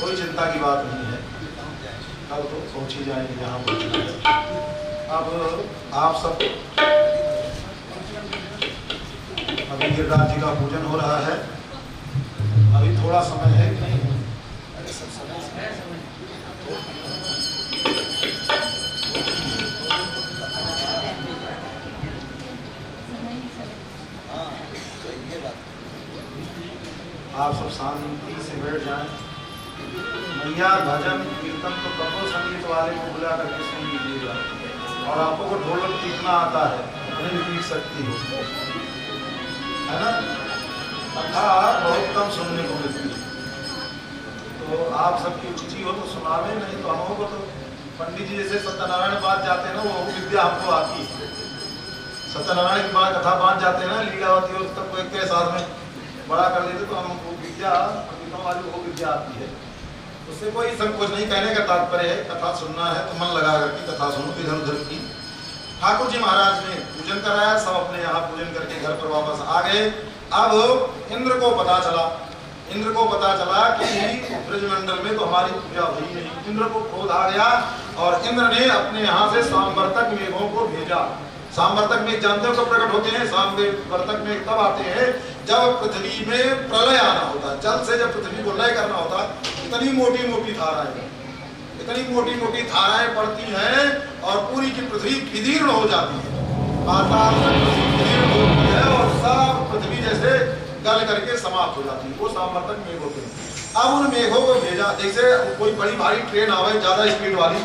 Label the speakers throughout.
Speaker 1: कोई चिंता की बात नहीं है, कल तो पहुंच ही जाएंगे जहाँ पहुँचना है। अब आप सब अभी गिरिराज जी का पूजन हो रहा है, अभी थोड़ा समय है कि नहीं? अरे सब समय आप सब शांति से बैठ जाएं। मैया भजन कीर्तन तो कबो संगीत वाले को बुला करके सुन लीजिएगा, और आपको को ढोलक पीटना आता है, अपने भी पीट सकती हो, है ना? कथा बहुत कम सुनने को मिलती है, तो आप सबकी रुचि हो तो सुनावे, नहीं तो हमको तो पंडित जी जैसे सत्यनारायण बात जाते हैं ना, वो विद्या हमको आती है। सत्यनारायण की बात कथा बांध जाते हैं ना, लीलावती और तब को एक के साथ में बड़ा कर लेते, तो हमको विद्या पंडितों वाली वो विद्या आती है, उससे कोई संकोच नहीं। कहने का तात्पर्य है कथा सुनना है तो मन लगा करके कथा सुनो, इधर उधर की। ठाकुर जी महाराज ने पूजन कराया, सब अपने यहाँ पूजन करके घर पर वापस आ गए। अब इंद्र को पता चला कि ब्रजमंडल में तो हमारी पूजा हुई नहीं। इंद्र को क्रोध आ गया और इंद्र ने अपने यहाँ से सांवर्तक मेघों को भेजा। सांवर्तक मेघ जानते हो कब प्रकट होते हैं? सांवर्तक मेघ तब आते हैं जब पृथ्वी में प्रलय आना होता है, जल से जब पृथ्वी को लय करना होता है। इतनी मोटी मोटी धाराएं पड़ती हैं और पूरी की पृथ्वी विदीर्ण हो जाती है, पाताल तक पृथ्वी विदीर्ण होती है और सब पृथ्वी जैसे गल करके समाप्त हो जाती है। वो सांवर्तक मेघ होते हैं। अब उन मेघों को भेजा, जैसे कोई बड़ी भारी ट्रेन आवे ज्यादा स्पीड वाली,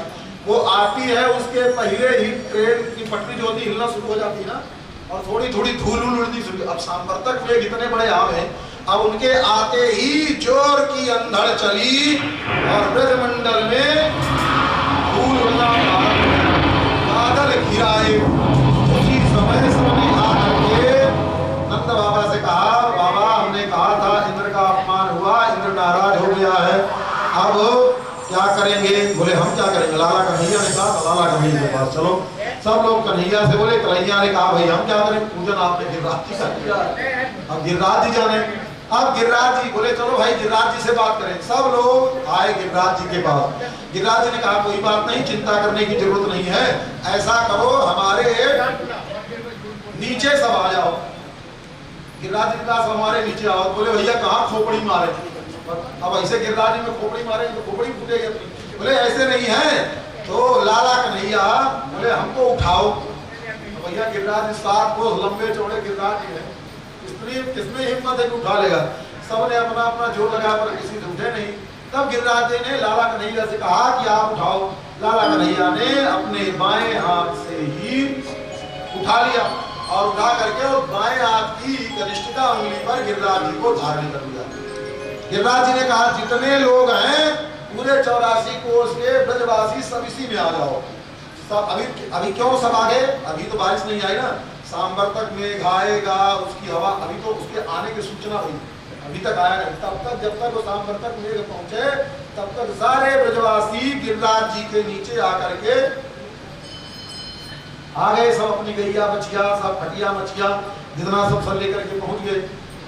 Speaker 1: वो आती है, उसके पहले ही ट्रेन की पटरी जो होती हिलना शुरू हो जाती है ना, और थोड़ी थोड़ी धूल उड़ती शुरू। अब सांवर्तक मेघ इतने बड़े आम हैं, अब उनके आते ही जोर की अंधड़ चली और ब्रजमंडल में धूल उड़ना, बादल घिराए। उसी समय सबने आकर के नंद बाबा से कहा, बाबा हमने कहा था इंद्र का अपमान हुआ, इंद्र नाराज हो गया है, अब क्या क्या करेंगे? बोले हम क्या करेंगे? लाला कन्हैया ने कहा लाला कन्हैया के पास चलो। सब लोग कन्हैया से बोले, कन्हैया ने कहा भाई हम क्या करें, पूजन आपने गिरिराज जी का किया, अब गिरिराज जी जाने। अब गिरिराज जी बोले चलो भाई गिरिराज जी से बात करें। सब लोग आए गिरिराज जी के पास। गिरिराज जी ने कहा कोई बात नहीं, चिंता करने की जरूरत नहीं है, ऐसा करो हमारे नीचे सब आ जाओ। गिरिराज जी के पास हमारे नीचे आओ। बोले भैया कहाँ खोपड़ी मारे? अब ऐसे गिरिराज जी में खोपड़ी मारे तो खोपड़ी फूटेगी अपनी। बोले ऐसे नहीं है तो लाला कन्हैया बोले हमको उठाओ। भैया गिरिराज जी 7 कोस लंबे चौड़े गिरिराज जी है, किसमें हिम्मत है कि उठा लेगा? सबने अपना अपना जोर लगा पर किसी से उठे नहीं। तब गिरिराज जी ने लाला कन्हैया से कहा कि आप उठाओ। लाला कन्हैया ने अपने बाएं हाथ से ही उठा लिया और उठा करके और बाएं हाथ की कनिष्ठिका उंगली पर गिरिराज जी को धारण कर लिया। गिरिराज जी ने कहा जितने लोग हैं पूरे 84 कोस के ब्रजवासी सब इसी में आ जाओ। सब अभी क्यों सब आ गए? अभी तो बारिश नहीं आई ना, सांबर तक मेघ आएगा, उसकी हवा अभी तो उसके आने की सूचना हुई, अभी तक आया नहीं। तब तक जब तक वो सांबर तक मेघ पहुंचे तब तक सारे ब्रजवासी गिरिराज जी के नीचे आकर के आ गए। सब अपनी गैया बछिया सब खटिया मछिया जितना सब लेकर के पहुंच गए।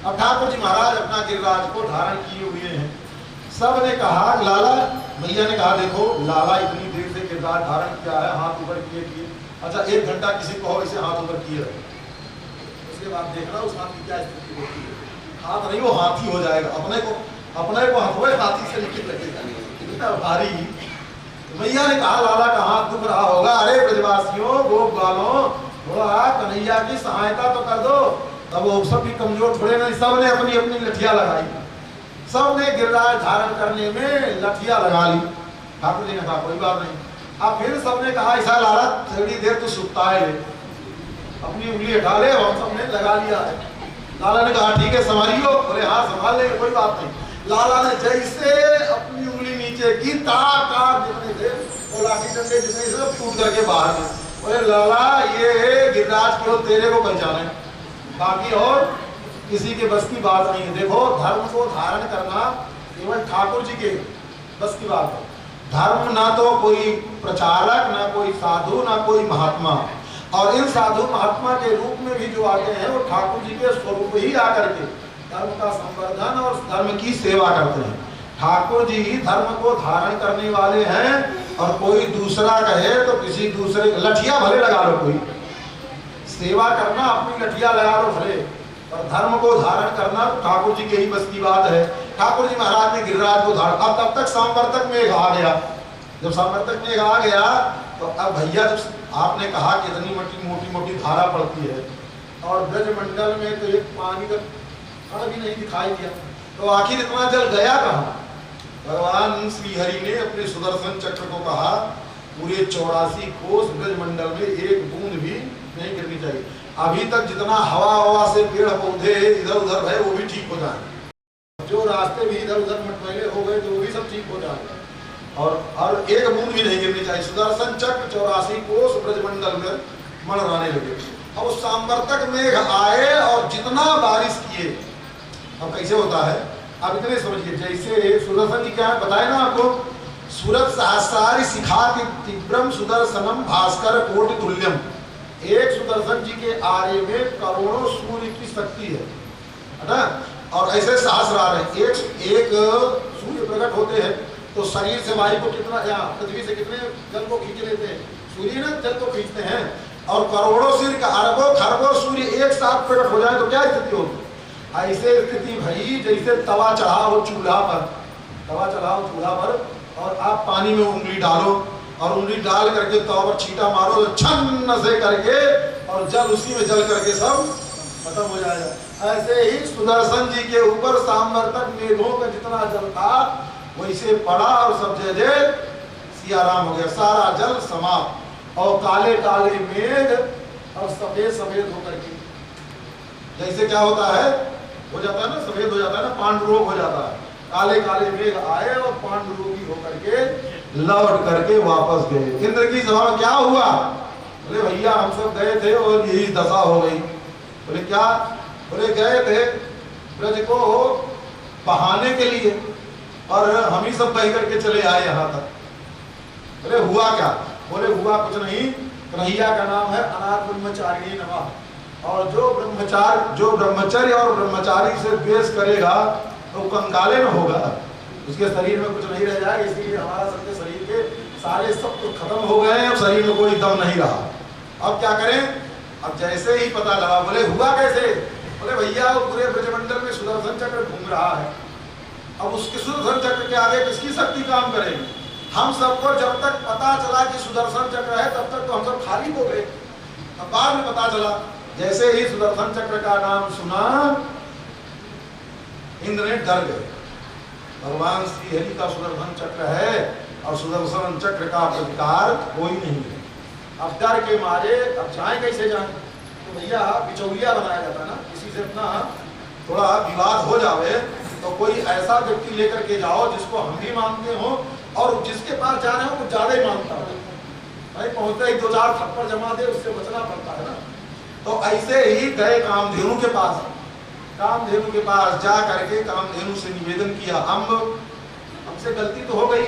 Speaker 1: अब ठाकुर जी महाराज अपना गिरिराज को धारण किए हुए हैं। सब ने कहा लाला, भैया ने कहा देखो लाला इतनी देर से गिरिराज धारण किया है, हाथ ऊपर किए। अच्छा 1 घंटा किसी को इसे हाथ ऊपर किए रहे, उसके बाद देखना उस हाथ की क्या स्थिति होती है। हाथ नहीं वो हाथी हो जाएगा, अपने को हथोए हाथी से निकल लगेगा, इतना भारी। भैया ने कहा लाला का हाथ दुख रहा होगा, अरे ब्रजवासियों गोप बालों थोड़ा कन्हैया की सहायता तो कर दो। तब वो सब भी कमजोर थोड़े नहीं, सब ने अपनी अपनी लठिया लगाई, सब ने गिरिराज धारण करने में लठिया लगा ली। ठाकुर जी ने कहा कोई बात नहीं। अब फिर सबने कहा ऐसा लाला थोड़ी देर तो सुखता है, अपनी उंगली हटा ले, हम सबने लगा लिया है। लाला ने कहा ठीक है संभालियो। बोले हाँ संभाल लेंगे कोई बात नहीं। लाला ने जैसे अपनी उंगली नीचे की ताक जितने थे वो लाठी डंडे जितने सब टूट करके बाहर में। बोले लाला ये गिरिराज केवल तेरे को पहचाने, बाकी और किसी के बस की बात नहीं है। देखो धर्म को धारण करना केवल ठाकुर जी के बस की बात है। धर्म ना तो कोई प्रचारक, ना कोई साधु, ना कोई महात्मा, और इन साधु महात्मा के रूप में भी जो आते हैं वो ठाकुर जी के स्वरूप ही आकर के धर्म का संवर्धन और धर्म की सेवा करते हैं। ठाकुर जी ही धर्म को धारण करने वाले हैं, और कोई दूसरा कहे तो किसी दूसरे लठिया भले लगा लो, कोई सेवा करना अपनी लठिया लगा लो भले, और धर्म को धारण करना तो ठाकुर जी के ही बस की बात है। ठाकुर जी महाराज ने गिरिराज को धारण, अब तब तक सांवर्तक मेघ आ गया। जब सांवर्तक मेघ आ गया तो अब भैया जब आपने कहा कि इतनी मोटी मोटी धारा पड़ती है और ब्रजमंडल में तो एक पानी का कण भी नहीं दिखाई दिया, तो आखिर इतना जल गया कहाँ? भगवान श्री हरि ने अपने सुदर्शन चक्र को कहा पूरे 84 कोस ब्रजमंडल में एक बूंद भी नहीं गिरनी चाहिए। अभी तक जितना हवा से पेड़ पौधे इधर उधर है वो भी ठीक हो जाए, जो रास्ते भी इधर उधर मटमैले हो गए तो वो भी सब ठीक हो जाए, और एक बूंद भी नहीं गिरनी चाहिए। सुदर्शन चक्र 84 कोस ब्रजमंडल में मंडराने लगे। अब सांवर्तक मेघ आए और जितना बारिश किए, अब कैसे होता है अब इतने समझिए, जैसे सुदर्शन जी क्या है बताए ना आपको, सूरज सहस्रारि शिखाति तीव्रम सुदर्शनम भास्कर कोटि तुल्यम। एक सुदर्शन जी के आर्य में करोड़ों सूर्य की शक्ति है ना, और ऐसे सहस्रार है। एक सूर्य प्रकट होते हैं तो शरीर से वायु को कितना, या पृथ्वी से कितने जल को खींच लेते हैं, सूर्य ना जल को खींचते हैं, और करोड़ों सूर्य का अरबों खरबों सूर्य एक साथ प्रकट हो जाए तो क्या स्थिति होगी? ऐसे स्थिति भई जैसे तवा चढ़ा हो चूल्हा पर, तवा चढ़ा हो चूल्हा पर और आप पानी में उंगली डालो और उंगली डाल करके तवा पर छींटा मारो तो छन्न से करके और जल उसी में जल करके सब खत्म हो जाएगा। ऐसे ही सुदर्शन जी के ऊपर सांवर्तक मेघों का जितना जल था वैसे पड़ा और सब जय सियाराम हो गया, सारा जल समाप्त, और काले काले मेघ और सफेद सफेद होकर के, जैसे क्या होता है हो जाता है ना, सफेद हो जाता है ना, पांडुरोग हो जाता है। काले काले मेघ आए और पांडुरोगी होकर के लौट करके वापस गए। इंद्र की सभा में क्या हुआ? बोले भैया हम सब गए थे और यही दशा हो गई। बोले क्या? बोले गए थे ब्रज को बहाने के लिए, और हम ही सब बह करके चले आए यहाँ तक। बोले हुआ क्या? बोले हुआ कुछ नहीं, कन्हैया का नाम है अनाथ ब्रह्मचारिणी नमः। और जो ब्रह्मचर्य और ब्रह्मचारी से द्वेष करेगा तो कंकाले न होगा, उसके शरीर में कुछ नहीं रह जाएगा। इसलिए हमारा सबके शरीर के सारे सब तो खत्म हो गए हैं, अब शरीर में कोई दम नहीं रहा। अब क्या करें? अब जैसे ही पता लगा, बोले हुआ कैसे? बोले भैया वो पूरे ब्रजमंडल में सुदर्शन चक्र घूम रहा है। अब उसके सुदर्शन चक्र के आगे किसकी शक्ति काम करेगी? हम सबको जब तक पता चला कि सुदर्शन चक्र है तब तक तो हम सब खाली हो गए। अब बाद में पता चला, जैसे ही सुदर्शन चक्र का नाम सुना इंद्र ने डर गए। भगवान श्री हरि का सुदर्शन चक्र है और सुदर्शन चक्र का प्रतिकार कोई नहीं है। अब डर के मारे अब जाए कैसे जाए? तो भैया बिचौलिया बनाया जाता है ना, किसी से अपना थोड़ा विवाद हो जावे तो कोई ऐसा व्यक्ति लेकर के जाओ जिसको हम भी मानते हो और जिसके पास जा रहे हो कुछ ज्यादा ही मानता हो भाई, पहुंचते ही 2-4 थप्पड़ जमा दे, उससे बचना पड़ता है ना। तो ऐसे ही गए कामधेनु के पास। कामधेनु के पास जा करके कामधेनु से निवेदन किया, हमसे गलती तो हो गई,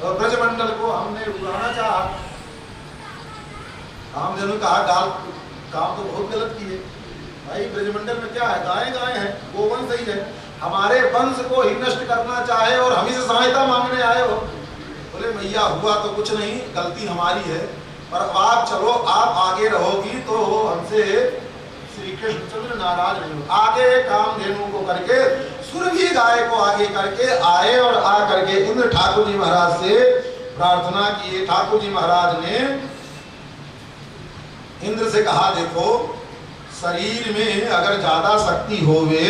Speaker 1: ब्रजमंडल को हमने उड़ाना चाहा। कामधेनु कहा डाल काम तो बहुत गलत किए भाई, ब्रजमंडल में क्या है? गाय गाय है, गोवंश ही है, हमारे वंश को ही नष्ट करना चाहे और हम ही से सहायता मांगने आए हो। बोले मैया हुआ तो कुछ नहीं, गलती हमारी है, पर आप चलो, आप आगे रहोगी तो हमसे श्री कृष्णचंद्र नाराज नहीं हो। आगे कामधेनु को करके सुरभि गाय को आगे करके आए और आ करके इंद्र ठाकुर जी महाराज से प्रार्थना किए। ठाकुर जी महाराज ने इंद्र से कहा देखो शरीर में अगर ज्यादा शक्ति होवे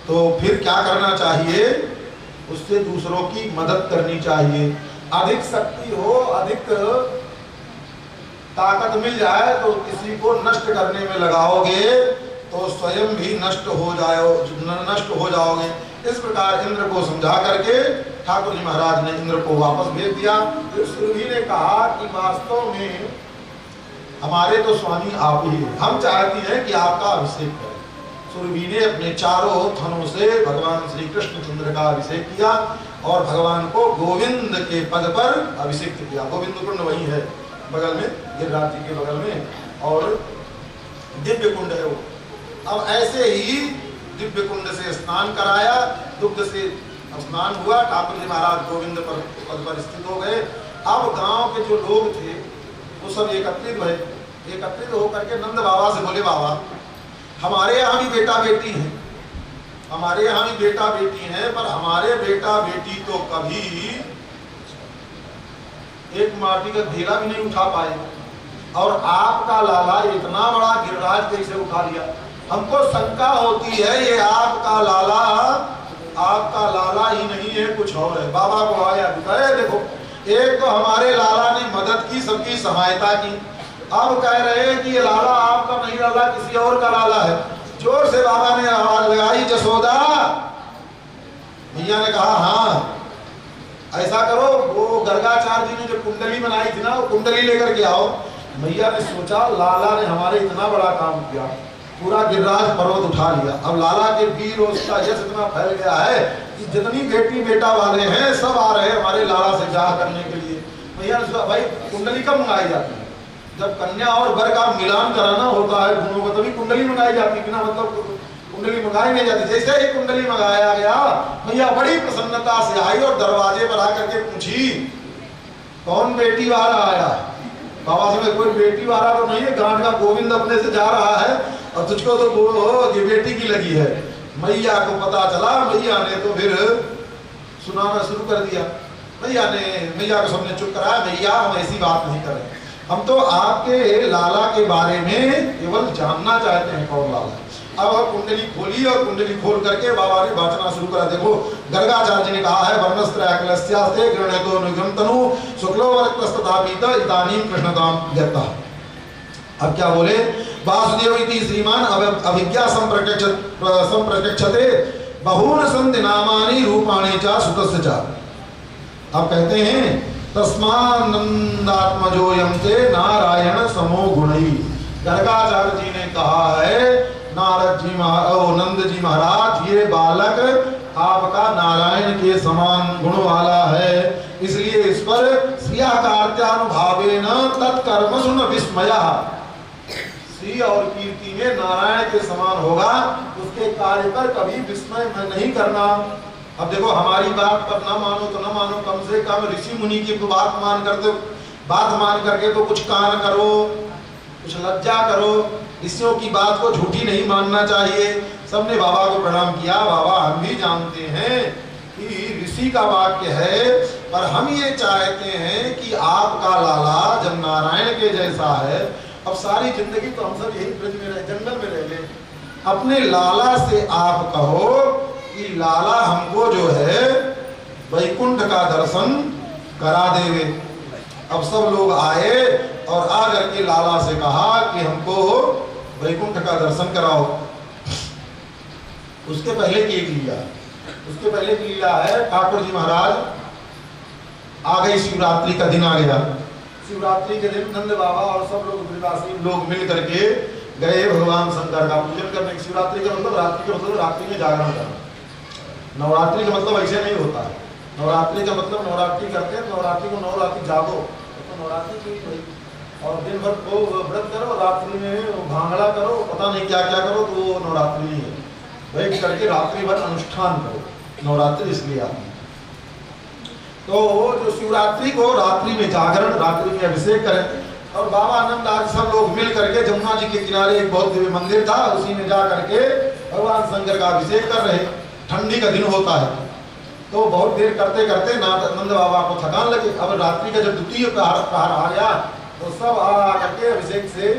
Speaker 1: तो फिर क्या करना चाहिए? उससे दूसरों की मदद करनी चाहिए। अधिक शक्ति हो, अधिक ताकत मिल जाए तो किसी को नष्ट करने में लगाओगे तो स्वयं भी नष्ट हो जाओगे। इस प्रकार इंद्र को समझा करके ठाकुर जी महाराज ने इंद्र को वापस भेज दिया। फिर सुरभि ने कहा कि वास्तव में हमारे तो स्वामी आप ही हैं, हम चाहती हैं कि आपका अभिषेक करें। सुरभि ने अपने चारों थनों से भगवान श्री कृष्णचंद्र का अभिषेक किया और भगवान को गोविंद के पद पर अभिषेक किया। गोविंद कुंड वही है बगल में, गिरिराज जी के बगल में, और दिव्य कुंड है वो। अब ऐसे ही दिव्य कुंड से स्नान कराया, दुग्ध से स्नान हुआ, ठाकुर जी महाराज गोविंद पर पद पर स्थित हो गए। अब गांव के जो लोग थे वो सब एकत्रित हुए। एकत्रित होकर के नंद बाबा से बोले बाबा हमारे यहाँ भी बेटा बेटी हैं, हमारे यहाँ भी बेटा बेटी हैं, पर हमारे बेटा बेटी तो कभी एक माटी का ढेला भी नहीं उठा पाए और आपका लाला इतना बड़ा गिरिराज कैसे उठा लिया? हमको शंका होती है ये आपका लाला ही नहीं है, कुछ और है। बाबा को आया दिखाया, देखो एक तो हमारे लाला ने मदद की, सबकी सहायता की, अब कह रहे हैं कि ये लाला आपका नहीं, लाला किसी और का लाला है। जोर से बाबा ने आवाज लगाई, जसोदा। भैया ने कहा हाँ ऐसा करो, वो गर्गाचार्य जी ने जो कुंडली बनाई थी ना, वो कुंडली लेकर के आओ। भैया ने सोचा लाला ने हमारे इतना बड़ा काम किया, पूरा गिरिराज पर्वत उठा लिया, अब लाला के वीर और उसका यश इतना फैल गया है कि जितनी बेटी बेटा वाले हैं सब आ रहे हैं हमारे लाला से ब्याह करने के लिए। भैया ने सोचा भाई कुंडली कब मंगाई जाती है? जब कन्या और वर का मिलान कराना होता है गुणों को, तभी कुंडली मंगाई जाती, बिना मतलब कुंडली मंगाई नहीं जाती। जैसे ही कुंडली मंगाया गया, भैया बड़ी प्रसन्नता से आई और दरवाजे पर आकर के पूछी कौन बेटी वाला आया? बाबा से कोई बेटी वाला तो नहीं है, गांठ का गोविंद अपने से जा रहा है और तुझको तो ये बेटी की लगी है। मैया को पता चला, मैया ने तो फिर सुनाना शुरू कर दिया। मैया को सबने चुप कराया, मैया हम ऐसी बात नहीं कर रहे, हम तो आपके लाला के बारे में केवल जानना चाहते हैं कौन लाला है। अब कुंडली खोली और कुंडली खोल करके बाबा ने बाचना शुरू करा। देखो गर्गाचार्य ने कहा है वर्णस्त्रयाकलस्यास्ते गृणेतो निगमतनु शुक्लो वरक्तस्तथापीत इदानीं कृष्णतां व्यक्ता। अब क्या बोले? वासुदेव इति श्रीमान अभिज्ञा संप्रत्यक्षते बहून संधि नामानि रूपाणि च सुतस्य च। अब कहते हैं तस्मानंदात्मजोयम ते नारायण समो गुणई। गर्गाचार्य जी ने कहा है नारद जी नंद जी महाराज, ये बालक आपका नारायण के समान गुण वाला है, इसलिए इस पर श्रिया कार्त्यानुभावेन तत्कर्मसु न विस्मया। श्री और कीर्ति में नारायण के समान होगा, उसके कार्य पर कभी विस्मय नहीं करना। अब देखो, हमारी बात पर न मानो तो न मानो, कम से कम ऋषि मुनि की बात मान करके तो कुछ कान करो, कुछ लज्जा करो। ऋषियों की बात को झूठी नहीं मानना चाहिए। सबने बाबा को प्रणाम किया। बाबा, हम भी जानते हैं कि ऋषि का वाक्य है, पर हम ये चाहते हैं कि आपका लाला जब नारायण के जैसा है, अब सारी जिंदगी तो हम सब यही ब्रज में रहे, जंगल में रह गए, अपने लाला से आप कहो कि लाला हमको जो है वैकुंठ का दर्शन करा देवे। अब सब लोग आए और आकर के लाला से कहा कि हमको वैकुंठ का दर्शन कराओ। उसके पहले की लीला है, ठाकुर जी महाराज आ गई, शिवरात्रि का दिन आ गया। शिवरात्रि के दिन नंद बाबा और सब लोग ब्रजवासी लोग मिल करके गए भगवान शंकर का पूजन करने। शिवरात्रि का मतलब रात्रि का मतलब रात्रि में जागरण करना। नवरात्रि का मतलब ऐसे नहीं होता है। नवरात्रि का मतलब नवरात्रि करते हैं, नवरात्रि को नवरात्रि जागो, तो नवरात्रि की भाई, और दिन भर को व्रत करो, रात्रि में भांगड़ा करो, पता नहीं क्या क्या करो, तो वो नवरात्रि नहीं है। बैठ करके रात्रि भर अनुष्ठान करो, नवरात्रि इसलिए आती है। तो जो शिवरात्रि को रात्रि में जागरण, रात्रि में अभिषेक करें। और बाबा आनंद आज सब लोग मिल करके जमुना जी के किनारे एक बहुत दिव्य मंदिर था, उसी में जा करके भगवान शंकर का अभिषेक कर रहे। ठंडी का दिन होता है, तो बहुत देर करते करते नंद बाबा को थकान लगी। अब रात्रि का जब द्वितीय प्रहर आ गया, तो सब आ करके अभिषेक से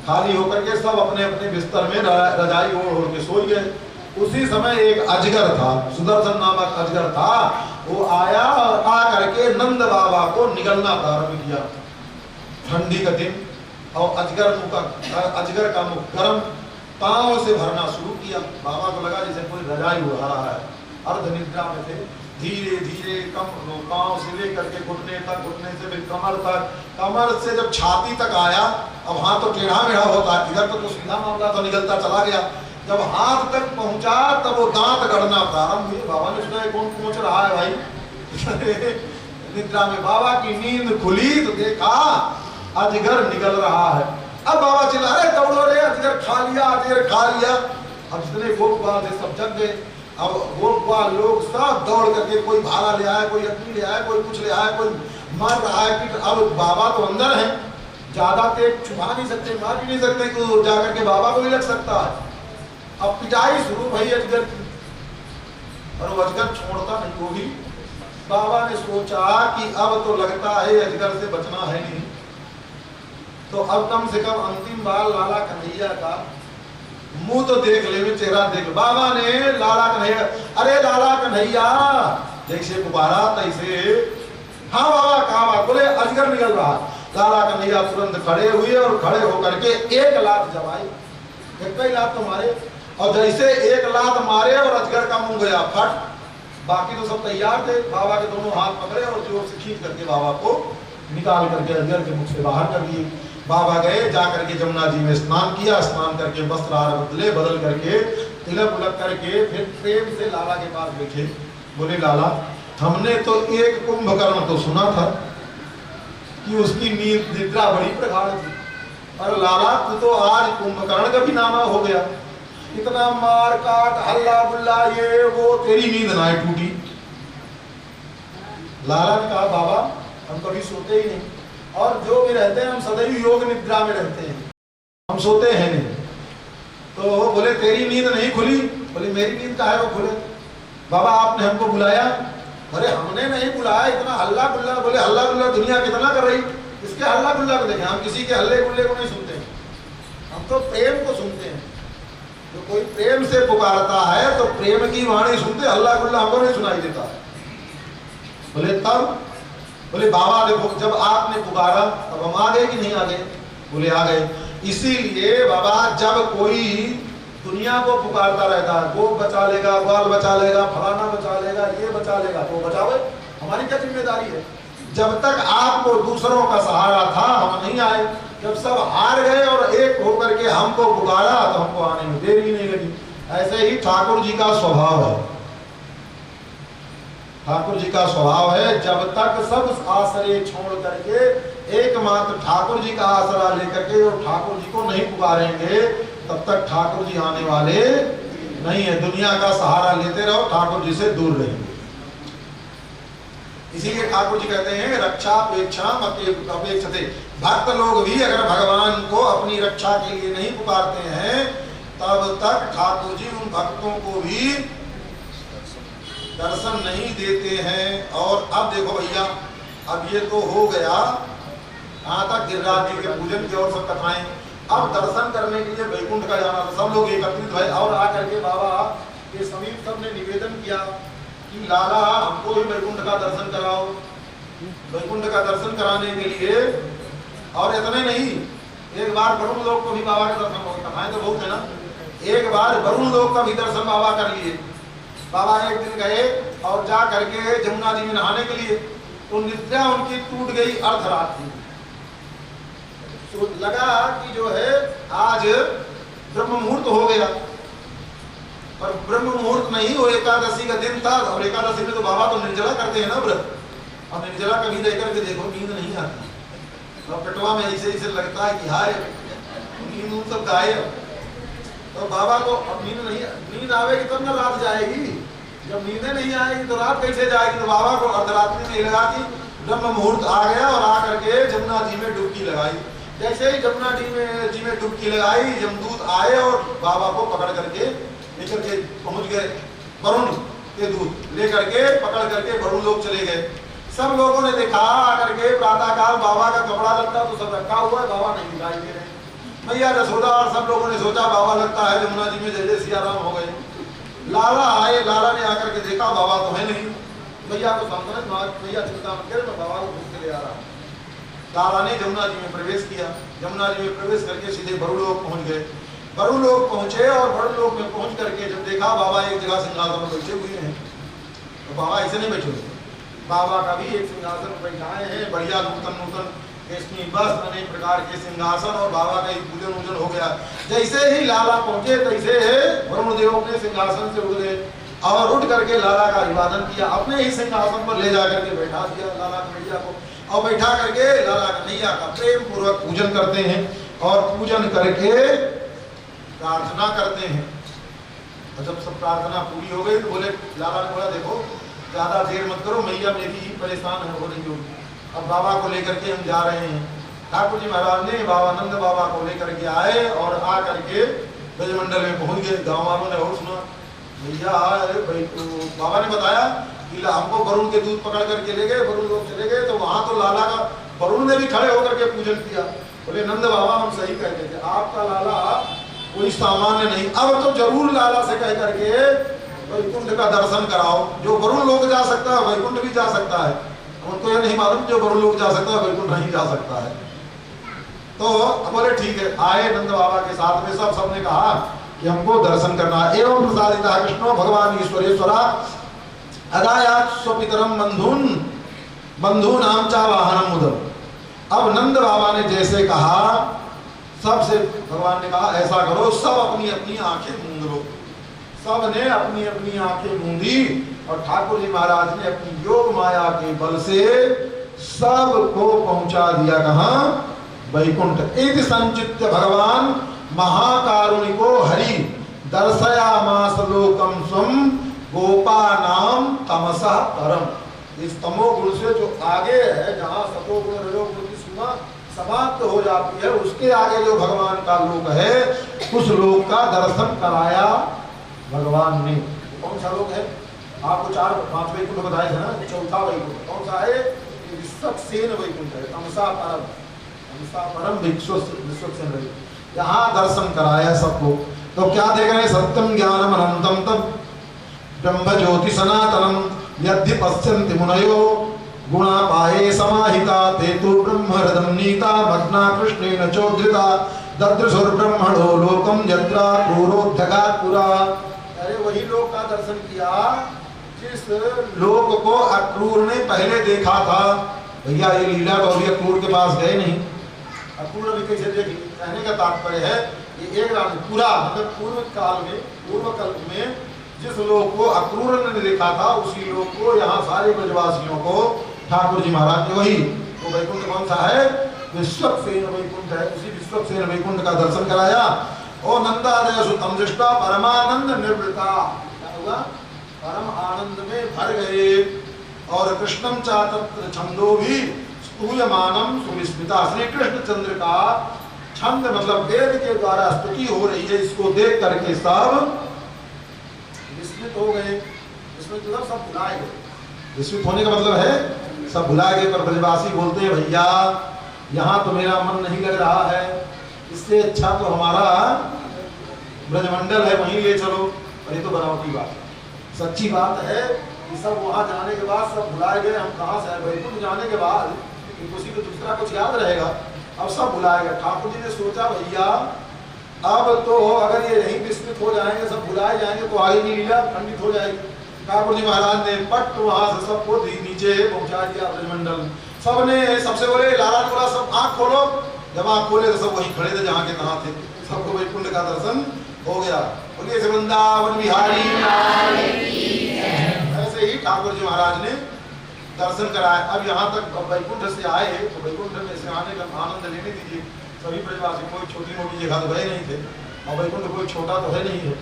Speaker 1: खाली होकर के सब अपने अपने बिस्तर में रजाई ओढ़ के सो गए। उसी समय एक अजगर था, सुदर्शन नामक अजगर था, वो आया और आ करके नंद बाबा को निगलना प्रारंभ किया। ठंडी का दिन, और अजगर का मुख गर्म, पांव से भरना शुरू किया। बाबा को लगा जैसे कोई रजाई उड़ा रहा है। अर्ध निद्रा में थे। धीरे धीरे पांव से लेकर के घुटने तक, घुटने से फिर कमर तक, कमर से जब छाती तक आया, अब हाथ तो टेढ़ा मेढ़ा होता है, इधर तो सीधा मामला तो निकलता चला गया। जब हाथ तक पहुंचा तब वो दांत गड़ना प्रारंभ हुए। बाबा ने सुना कौन पहुंच रहा है भाई। निद्रा में बाबा की नींद खुली तो देखा अजगर निकल रहा है। अब बाबा चिल्ला, अरे दौड़ो रे, अजगर खा लिया, अजगर खा लिया। अब जितने गोपवाल थे सब जग गए। अब गोपवाल लोग सब दौड़ करके, कोई भाला ले आया, कोई अग्नि ले आया, कोई कुछ ले आया, कोई मार रहा है कि अब बाबा तो अंदर है, ज्यादा तेज छुपा नहीं सकते, मार भी नहीं सकते, तो जाकर के बाबा को भी लग सकता है। अब पिटाई शुरू भाई अजगर की, और वो अजगर छोड़ता नहीं। वो भी बाबा ने सोचा कि अब तो लगता है अजगर से बचना है नहीं, तो अब कम से कम अंतिम बार लाला कन्हैया का मुंह तो देख ले, चेहरा देख। बाबा ने लाला कन्हैया, अरे लाला कन्हैया, जैसे पुकारा तैसे, हाँ बाबा कहा बात, बोले अजगर निकल रहा। लाला कन्हैया तुरंत खड़े हुए और खड़े होकर के एक लात जमाई। कई लात तो मारे, और जैसे एक लात मारे और अजगर का मुंह गया फट। बाकी तो सब तैयार थे। बाबा के दोनों हाथ पकड़े और जोर से खींच करके बाबा को निकाल करके अजगर के मुख से बाहर कर दिए। बाबा गए, जाकर के जमुना जी में स्नान किया, स्नान करके वस्त्र बदल करके तिलक उलक करके फिर प्रेम से लाला के पास बैठे। बोले लाला, हमने तो एक कुंभकर्ण तो सुना था कि उसकी नींद निद्रा बड़ी प्रगाढ़ थी, और लाला तू तो आज कुंभकर्ण का भी नामा हो गया। इतना मार काट हल्ला बुल्ला ये वो, तेरी नींद ना टूटी। लाला ने कहा बाबा हम कभी सोते ही नहीं, और जो भी रहते हैं हम सदैव योग निद्रा में रहते हैं, हम सोते हैं नहीं। तो बोले तेरी नींद नहीं खुली। बोले मेरी नींद का है वो खुले। बाबा आपने हमको बुलाया। अरे हमने नहीं बुलाया, इतना हल्ला गुल्ला। बोले हल्ला गुल्ला दुनिया कितना कर रही, इसके हल्ला गुल्ला को देखें। हम किसी के हल्ले गुल्ले को नहीं सुनते, हम तो प्रेम को सुनते हैं। जो कोई प्रेम से पुकारता है तो प्रेम की वाणी सुनते, हल्ला गुल्ला हमको नहीं सुनाई देता। बोले तब, बोले बाबा देखो जब आपने पुकारा तब हम आ गए कि नहीं आ गए। बोले आ गए। इसीलिए बाबा जब कोई दुनिया को पुकारता रहता है, वो बचा लेगा, बाल बचा लेगा, फलाना बचा लेगा, ये बचा लेगा, तो बचावे, हमारी क्या जिम्मेदारी है। जब तक आपको दूसरों का सहारा था हम नहीं आए, जब सब हार गए और एक होकर के हमको पुकारा तो हमको आने में देर ही नहीं लगी। ऐसे ही ठाकुर जी का स्वभाव है। ठाकुर जी का स्वभाव है, जब तक सब आश्रय छोड़ करके एकमात्र ठाकुर जी का आसरा लेकर के और ठाकुर जी को नहीं पुकारेंगे, तब तक ठाकुर जी आने वाले नहीं है। दुनिया का सहारा लेते रहो, ठाकुर जी से दूर रहेंगे। इसीलिए ठाकुर जी कहते हैं रक्षा अपेक्षा अपेक्षते। भक्त लोग भी अगर भगवान को अपनी रक्षा के लिए नहीं पुकारते हैं, तब तक ठाकुर जी उन भक्तों को भी दर्शन नहीं देते हैं। और अब देखो भैया, अब ये तो हो गया यहाँ तक गिरिराज जी के पूजन की और सब कथाएं। अब दर्शन करने के लिए वैकुंठ का जाना था, सब लोग एकत्रित हुए और आकर के बाबा के समीप सबने निवेदन किया कि लाला हमको भी वैकुंठ का दर्शन कराओ। वैकुंठ का दर्शन कराने के लिए, और इतने नहीं, एक बार वरुण लोक को भी बाबा का दर्शन हो, कथाएं तो बहुत है ना, एक बार वरुण लोक का भी दर्शन बाबा कर लिए। बाबा एक दिन गए और जा करके जमुना जी में नहाने के लिए, तो निद्रा उनकी टूट गई अर्धरात्रि। तो लगा कि जो है आज ब्रह्म मुहूर्त हो गया, पर ब्रह्म मुहूर्त नहीं, वो एकादशी का दिन था। और एकादशी में तो बाबा तो निर्जला करते हैं ना व्रत। अब निर्जला कभी देकर के देखो नींद नहीं आती, और पेटवा में ऐसे ऐसे लगता है कि हाय नींद सब गायब। तो बाबा को अब नींद आवेगी तब ना रात जाएगी, जब नींदें नहीं आएगी तो रात कैसे जाएगी। तो बाबा को अर्धरात्रि में लगा कि ब्रह्म मुहूर्त आ गया, और आकर के जमुना जी में डुबकी लगाई। जैसे ही जमुना जी में डुबकी लगाई, जमदूत आए और बाबा को पकड़ करके लेकर के पहुंच गए। वरुण के दूत लेकर के पकड़ करके वरुण लोग चले गए। सब लोगों ने देखा आकर के प्रातःकाल बाबा का कपड़ा लगता तो सब रखा हुआ है, बाबा नहीं दिखाई दे रहे। मैया यशोदा और सब लोगों ने सोचा बाबा लगता है जमुना जी में जय जय सिया राम हो गए। लाला आए, लाला ने आकर के देखा बाबा तो है नहीं। मैया को सांत्वना, मैया चिंता मत करे, मैं बाबा को पूछ के ले आ रहा हूँ। लाला ने जमुना जी में प्रवेश किया। जमुना जी में प्रवेश करके सीधे वरुण लोक पहुंच गए। वरुण लोक पहुंचे और वरुण लोक में पहुंच करके जब देखा बाबा एक जगह सिंहासन में बैठे हुए हैं, तो बाबा ऐसे नहीं बैठे हुए, बाबा का भी एक सिंहासन बैठाए हैं, बढ़िया नूतन नूतन रेशमी वस्त्र, अनेक प्रकार के सिंहासन, और बाबा का पूजन वूजन हो गया। जैसे ही लाला पहुंचे तैसे वरुण देव अपने सिंहासन से उठ गए और उठ करके लाला का अभिवादन किया, अपने ही सिंहासन पर ले जाकर के बैठा दिया लाला कन्हैया को। और बैठा करके लाला कन्हैया का प्रेम पूर्वक पूजन करते हैं, और पूजन करके प्रार्थना करते हैं। और जब सब प्रार्थना पूरी हो गई तो बोले, लाला ने बोला देखो ज्यादा देर मत करो, मैया मेरी ही परेशान है, हो रही होगी। अब बाबा को लेकर के हम जा रहे हैं। ठाकुर जी महाराज ने बाबा नंद बाबा को लेकर के आए और आ करके ब्रजमंडल में पहुंच गए। गांव वालों ने और सुना, भैया अरे भाई, तो बाबा ने बताया कि हमको वरुण के दूध पकड़ करके ले गए, वरुण लोग चले गए, तो वहां तो लाला का, वरुण ने भी खड़े होकर के पूजन किया। बोले नंद बाबा हम सही कहते थे, आपका लाला कोई सामान्य नहीं, अब तो जरूर लाला से कह करके वैकुंठ का दर्शन कराओ। जो वरुण लोग जा सकता है वैकुंठ भी जा सकता है, उनको यह नहीं मालूम जो वरुण लोग जा सकता है वैकुंठ नहीं जा सकता है। तो बोले ठीक है, आए नंद बाबा के साथ में सबने कहा कि हमको दर्शन करना। एवं प्रसादिता कृष्णो भगवान ईश्वरेश्वरा अदायात स्वपितरम बंधु नाम चा वाहनम उदम। अब नंद बाबा ने जैसे कहा, सबसे भगवान ने कहा ऐसा करो, सब अपनी अपनी आंखें मूंद लो। सब ने अपनी अपनी आंखें मूंदी और ठाकुर जी महाराज ने अपनी योग माया के बल से सबको पहुंचा दिया कहां? वैकुंठ। इति संचित्य भगवान महाकारुणिको हरि दर्शयामास लोकम स्वम गोपानाम तमसः परम। इस तमोगुण से जो आगे है, जहां सतोगुण रजोगुण की सीमा समाप्त हो जाती है, उसके आगे जो भगवान का लोक है, उस लोक का दर्शन कराया भगवान ने। कौन सा लोक है? आपको 4-5 वैकुंठ बताए थे ना, चौथा वैकुंठ कौन सा है? विश्वक्सेन वैकुंठ है, तमसा परम, तमसा परम विश्वक्सेन वैकुंठ। यहाँ दर्शन कराया सबको। तो क्या देख रहे हैं? सत्यम ज्ञानम अनंतम तब ब्रह्म ज्योति सनातनम यद्धि पश्यन्ति मुनयो गुणा पाये समाहिता ते तु ब्रह्म हृदम नीता मग्ना कृष्णेन चोद्रिता ददृशुर ब्रह्मणो लोकम यत्रा क्रूरोद्धगा पुरा। अरे वही लोक का दर्शन किया जिस लोक को अक्रूर ने पहले देखा था। भैया ये लीला तो अभी अक्रूर के पास गए नहीं, अक्रूर अभी कैसे देखी? कहने का तात्पर्य है ये एक राज्य पूरा मतलब पूर्व कल्प में जिस लोग को अक्रूर ने देखा था उसी लोग को यहाँ सारे ब्रजवासियों को ठाकुर जी महाराज ने वही वो वैकुंठ कौन सा है, विश्वक्सेन वैकुंठ है, उसी विश्वक्सेन वैकुंठ का दर्शन कराया। और नंदादय सुतम दृष्टा परमानंद निर्वृता, क्या हुआ, परम आनंद में भर गए। और कृष्णम चातत्र छंदो भी स्तूयमानम सुविस्मिता, श्री कृष्ण चंद्र का छंद मतलब वेद के द्वारा स्तुति हो रही है, इसको देख करके सब विस्मित हो गए। विस्मित मतलब सब भुलाए गए, विस्मित होने का मतलब है सब भुलाए गए। पर ब्रजवासी बोलते हैं भैया यहाँ तो मेरा मन नहीं लग रहा है, इससे अच्छा तो हमारा ब्रजमंडल है, वहीं ले चलो। और ये तो बनावटी बात है, सच्ची बात है कि सब वहां जाने के बाद सब भुलाए गए। हम कहाँ से वैकुंठ जाने के बाद किसी को दूसरा कुछ याद रहेगा, अब सब भुलाए गए। ठाकुर जी ने सोचा भैया अब तो अगर ये नहीं विस्मित हो जाएंगे, सब भुलाए जाएंगे तो आगे की लीला खंडित हो जाएगी। ठाकुर जी महाराज ने पट वहां से सबको नीचे पहुंचा दिया ब्रजमंडल। सबने सबसे बोले लाला बोला सब आंख खोलो, जब आंख खोले तो सब वहीं खड़े थे जहाँ के तहाँ थे, सबको वैकुंठ का दर्शन हो गया। बोलिए वृंदावन बिहारी, ऐसे ही ठाकुर जी महाराज ने दर्शन कराया। अब यहाँ तक वैकुंठ से आए तो वैकुंठ में से आने का आनंद लेने दीजिए। सभी ब्रजवासी कोई छोटी मोटी जगह तो गए नहीं थे, और वैकुंठ कोई छोटा तो है नहीं है।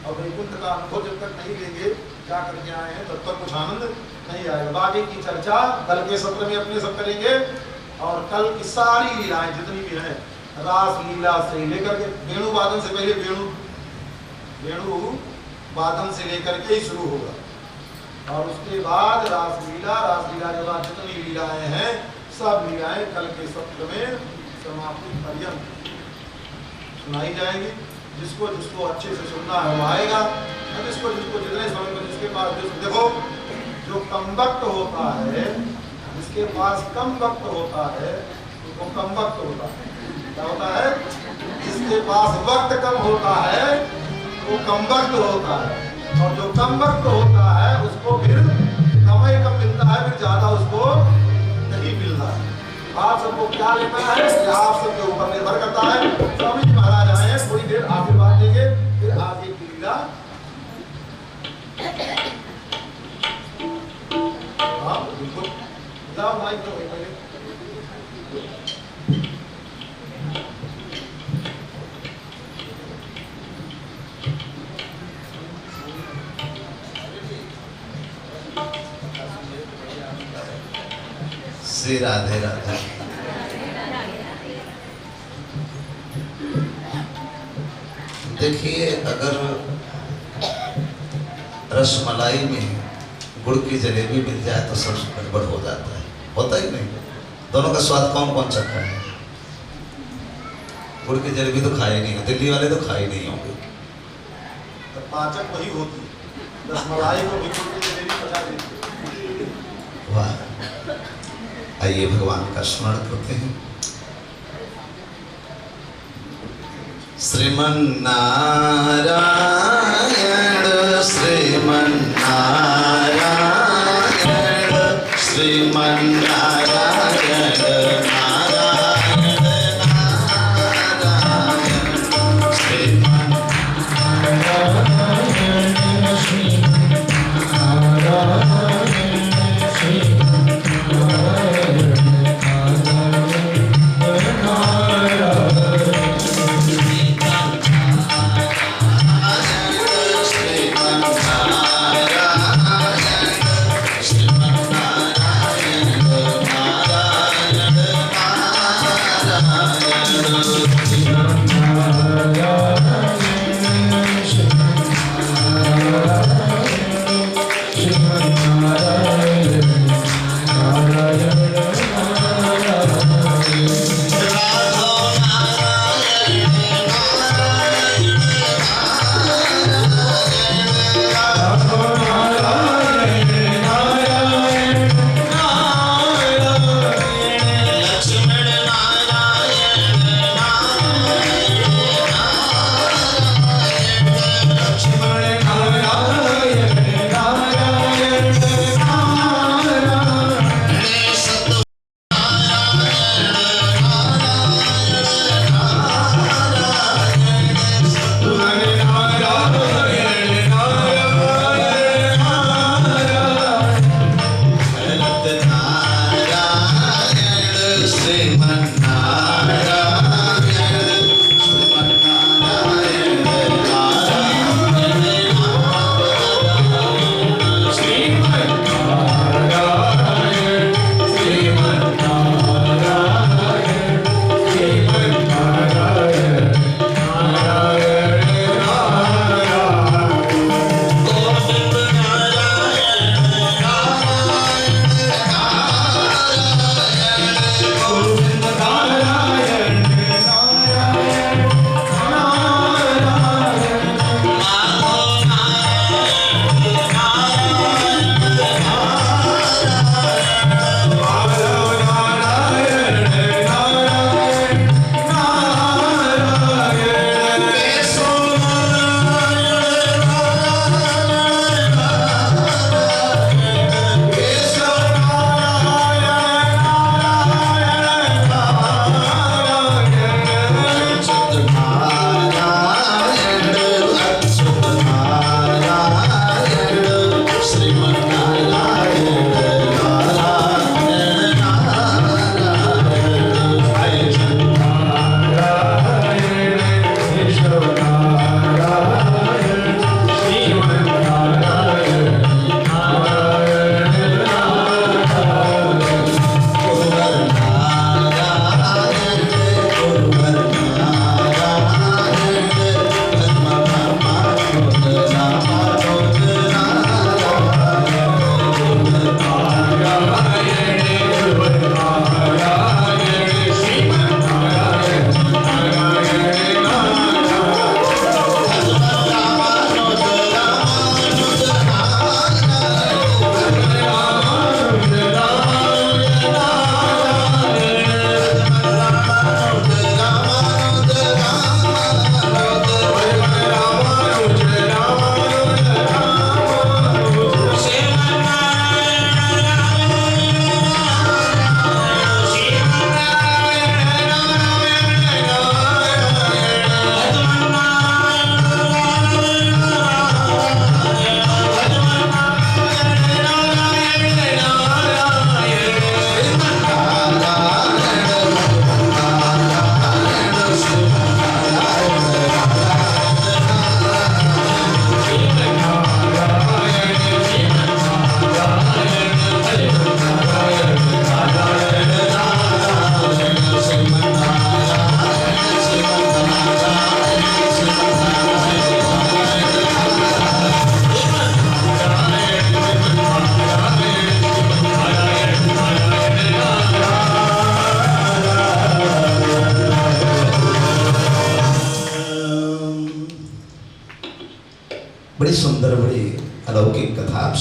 Speaker 1: और वैकुंठ का अनुभव जब तक नहीं लेंगे, क्या करके आए हैं, तब तक कुछ आनंद नहीं आएगा। बाकी की चर्चा कल के सत्र में अपने सब करेंगे। और कल की सारी लीलाएं जितनी भी हैं, रास लीला से लेकर के वेणु वादन से पहले वेणु वादन से लेकर के ही शुरू होगा, और उसके बाद रासलीला के बाद जितनी लीलाएं हैं सब लीलाएं कल के सत्र में समाप्ति पर्यंत सुनाई जाएंगी। जिसको जिसको अच्छे से सुनना है वो आएगा, अब जिसको जितने समय में जिसके पास देखो जो कम वक्त होता है, जिसके पास कम वक्त होता है वो कम वक्त होता है, क्या होता है, जिसके पास वक्त कम होता है वो कम वक्त होता है, और जो कम वक्त होता है उसको फिर समय कम मिलता है, फिर ज्यादा उसको नहीं मिलता है। आप सबको क्या लेना है आप सबके ऊपर निर्भर करता है। स्वामी जी महाराज आए हैं, थोड़ी देर आशीर्वाद देंगे, फिर आगे की लीला। हाँ बिल्कुल, जाओ माइक तो पहले
Speaker 2: श्री राधे राधे। देखिए अगर रसमलाई में गुड़ की जलेबी मिल जाए तो सब गड़बड़ हो जाता है, होता ही नहीं। दोनों का स्वाद कौन कौन चखा है? गुड़ की जलेबी तो खाए नहीं, दिल्ली वाले तो खाए नहीं होंगे।
Speaker 1: तो पाचक वही होती, रसमलाई को भी गुड़ की जलेबी पचा देती।
Speaker 2: वाह, आइए भगवान का स्मरण करते हैं। श्रीमन नारायण श्रीमन नारायण श्रीमन नारायण नारायण नारायण श्रीमन नारायण श्रीमन नारायण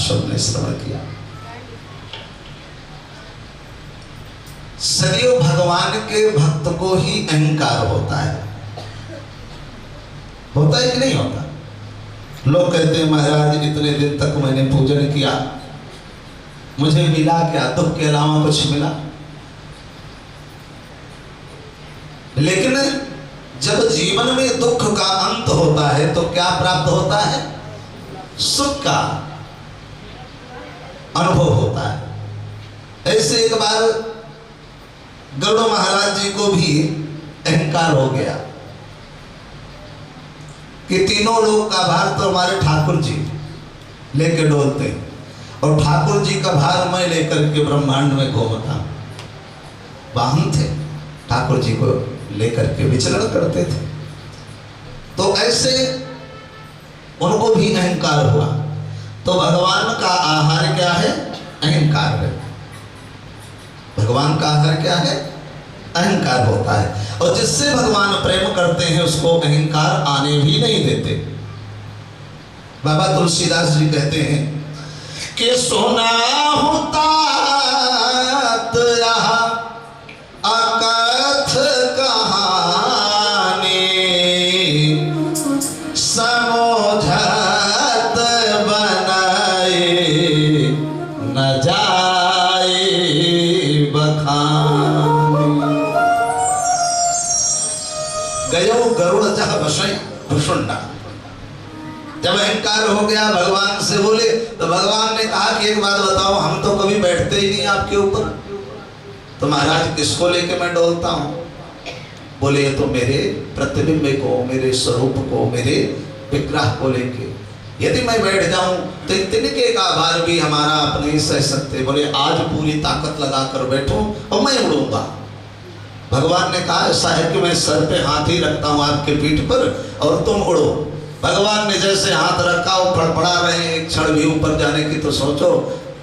Speaker 2: सबने श्रवण किया। सदैव भगवान के भक्त को ही अहंकार होता है कि नहीं होता? लोग कहते हैं महाराज इतने दिन तक मैंने पूजन किया, मुझे मिला क्या? दुख के अलावा कुछ मिला? लेकिन जब जीवन में दुख का अंत होता है तो क्या प्राप्त होता है? सुख का अनुभव होता है। ऐसे एक बार गरुड़ महाराज जी को भी अहंकार हो गया कि तीनों लोग का भार तो हमारे ठाकुर जी लेके डोलते और ठाकुर जी का भार मैं लेकर के ब्रह्मांड में घूमता। वाहन थे, ठाकुर जी को लेकर के विचरण करते थे। तो ऐसे उनको भी अहंकार हुआ। तो भगवान का आहार क्या है? अहंकार है। भगवान का आहार क्या है? अहंकार होता है। और जिससे भगवान प्रेम करते हैं उसको अहंकार आने भी नहीं देते। बाबा तुलसीदास जी कहते हैं कि सुना होता अकथ कहानी समोझत बनाए न जाए बखानी। गयो गरुड़ जह बसई भुषुंडा। जब अहंकार हो गया भगवान से बोले तो भगवान ने कहा कि एक बात बताओ, हम तो कभी बैठते ही नहीं आपके ऊपर, तो महाराज किसको लेके मैं डोलता हूँ? बोले ये तो मेरे प्रतिबिंब को, मेरे स्वरूप को, मेरे विग्रह को लेके। यदि मैं बैठ जाऊं तो तिनके का भार भी हमारा आप नहीं सह सकते। बोले आज पूरी ताकत लगाकर बैठो और मैं उड़ूंगा। भगवान ने कहा ऐसा है कि मैं सर पे हाथ ही रखता हूँ आपके पीठ पर और तुम उड़ो। भगवान ने जैसे हाथ रखा और फड़फड़ा रहे हैं, एक क्षण भी ऊपर जाने की तो सोचो,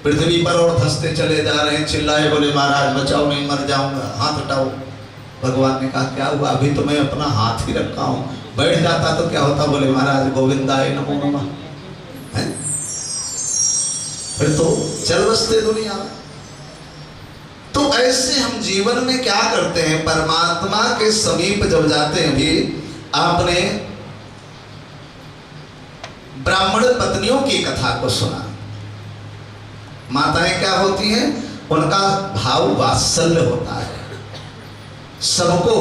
Speaker 2: पृथ्वी पर और धंसते चले जा रहे हैं। चिल्लाए बोले महाराज बचाओ, नहीं मर जाऊंगा, हाथ हटाओ। भगवान ने कहा क्या हुआ? अभी तो मैं अपना हाथ ही रखा हूँ, बैठ जाता तो क्या होता? बोले महाराज गोविंदाय नमो नमः। फिर तो चल बसते दुनिया में। तो ऐसे हम जीवन में क्या करते हैं? परमात्मा के समीप जब जाते हैं, भी आपने ब्राह्मण पत्नियों की कथा को सुना। माताएं क्या होती हैं? उनका भाव वात्सल्य होता है, सबको